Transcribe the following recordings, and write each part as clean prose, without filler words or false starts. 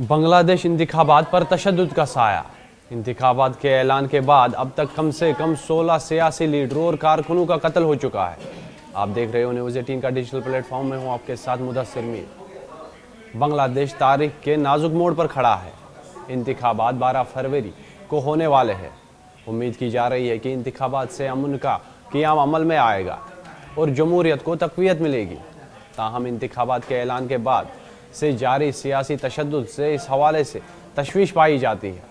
बांग्लादेश इंतखाबात पर तशद्दुद का साया। इंतखाबात के ऐलान के बाद अब तक कम से कम 16 सियासी लीडरों और कारकुनों का कत्ल हो चुका है। आप देख रहे हो न्यूज़ 18 का डिजिटल प्लेटफॉर्म में हूँ आपके साथ मुदस्सिर मीर। बांग्लादेश तारीख के नाजुक मोड़ पर खड़ा है। इंतखाबात 12 फरवरी को होने वाले हैं। उम्मीद की जा रही है कि इंतखाबात से अमन का क़याम अमल में आएगा और जमहूरियत को तक़वियत मिलेगी। ताहम इंतखाबात के ऐलान के बाद से जारी सियासी तशद्दुद से इस हवाले से तशवीश पाई जाती है।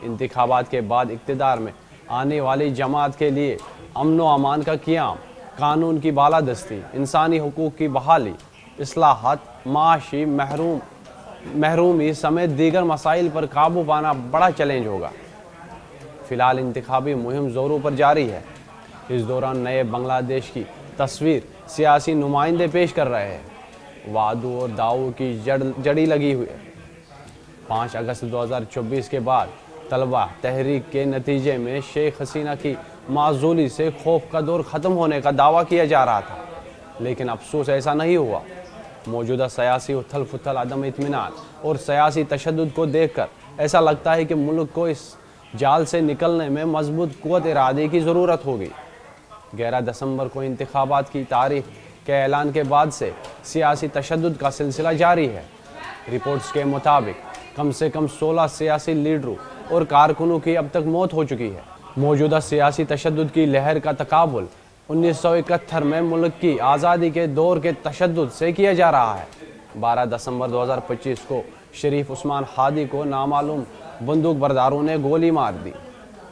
इंतखाबात के बाद इक़्तिदार में आने वाली जमात के लिए अमन व अमान का क़याम, कानून की बालादस्ती, इंसानी हुकूक़ की बहाली, इस्लाहात, माशी महरूमी समेत दीगर मसाइल पर काबू पाना बड़ा चैलेंज होगा। फ़िलहाल इंतखाबी मुहिम ज़ोरों पर जारी है। इस दौरान नए बांग्लादेश की तस्वीर सियासी नुमाइंदे पेश कर रहे हैं। वादों और दावों की जड़ी लगी हुई है। 5 अगस्त 2024 के बाद तलबा तहरीक के नतीजे में शेख हसीना की माजूली से खौफ का दौर ख़त्म होने का दावा किया जा रहा था, लेकिन अफसोस ऐसा नहीं हुआ। मौजूदा सियासी उथल फुथल, अदम इत्मीनान और सियासी तशद्दुद को देखकर ऐसा लगता है कि मुल्क को इस जाल से निकलने में मजबूत क़ुव्वत इरादे की ज़रूरत होगी। 11 दिसंबर को इंतखाबात की तारीख के ऐलान के बाद से सियासी तशद्दुद का सिलसिला जारी है। रिपोर्ट्स के मुताबिक कम से कम 16 सियासी लीडरों और कारकुनों की अब तक मौत हो चुकी है। मौजूदा सियासी तशद्दुद की लहर का तकाबुल 1971 में मुल्क की आज़ादी के दौर के तशद्दुद से किया जा रहा है। 12 दिसंबर 2025 को शरीफ उस्मान हादी को नामालूम बंदूक बरदारों ने गोली मार दी।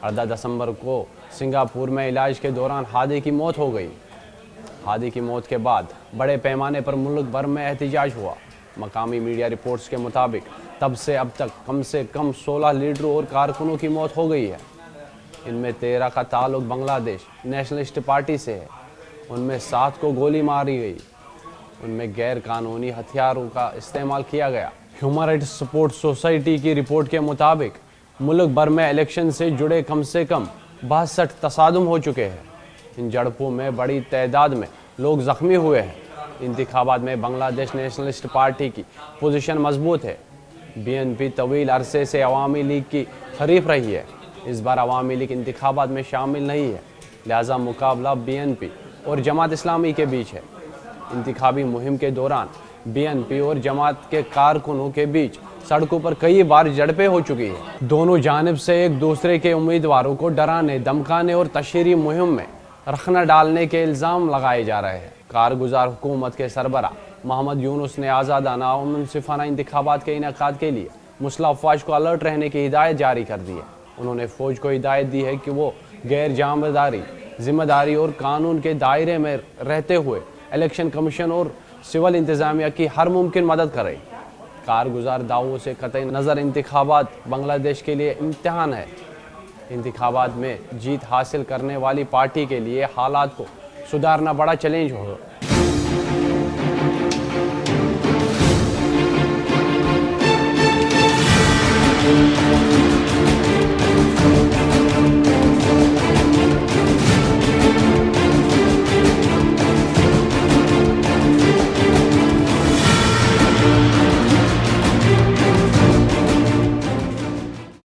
18 दिसंबर को सिंगापुर में इलाज के दौरान हादी की मौत हो गई। हादी की मौत के बाद बड़े पैमाने पर मुल्क भर में एहतजाज हुआ। मकामी मीडिया रिपोर्ट्स के मुताबिक तब से अब तक कम से कम 16 लीडरों और कारकुनों की मौत हो गई है। इनमें 13 का ताल्लुक बांग्लादेश नेशनलिस्ट पार्टी से है। उनमें 7 को गोली मारी गई। उनमें गैर कानूनी हथियारों का इस्तेमाल किया गया। ह्यूमन राइट्स सपोर्ट सोसाइटी की रिपोर्ट के मुताबिक मुल्क भर में इलेक्शन से जुड़े कम से कम 62 तसादुम हो चुके हैं। इन झड़पों में बड़ी तादाद में लोग ज़ख्मी हुए हैं। इंतखाबात में बांग्लादेश नेशनलिस्ट पार्टी की पोजीशन मजबूत है। बीएनपी तवील अरसे से अवामी लीग की हरीफ रही है। इस बार अवामी लीग इंतखाबात में शामिल नहीं है, लिहाजा मुकाबला बीएनपी और जमात इस्लामी के बीच है। इंतखाबी मुहिम के दौरान बीएनपी और जमात के कारकुनों के बीच सड़कों पर कई बार झड़पें हो चुकी है। दोनों जानिब से एक दूसरे के उम्मीदवारों को डराने, धमकाने और तशहीरी मुहिम में रखना डालने के इल्ज़ाम लगाए जा रहे हैं। कारगुजार हुकूमत के सरबरा मोहम्मद यूनुस ने आज़ादाना और मुनसिफाना इंतखाबात के इनेकाद के लिए मुस्लिम अफवाज को अलर्ट रहने की हिदायत जारी कर दी है। उन्होंने फ़ौज को हिदायत दी है कि वो गैर जामदारी, जिम्मेदारी और कानून के दायरे में रहते हुए इलेक्शन कमीशन और सिविल इंतज़ामिया की हर मुमकिन मदद करे। कारगुजार दावों से कतई नज़र इंतखाबात बांग्लादेश के लिए इम्तिहान है। इंतखाबात में जीत हासिल करने वाली पार्टी के लिए हालात को सुधारना बड़ा चैलेंज होगा।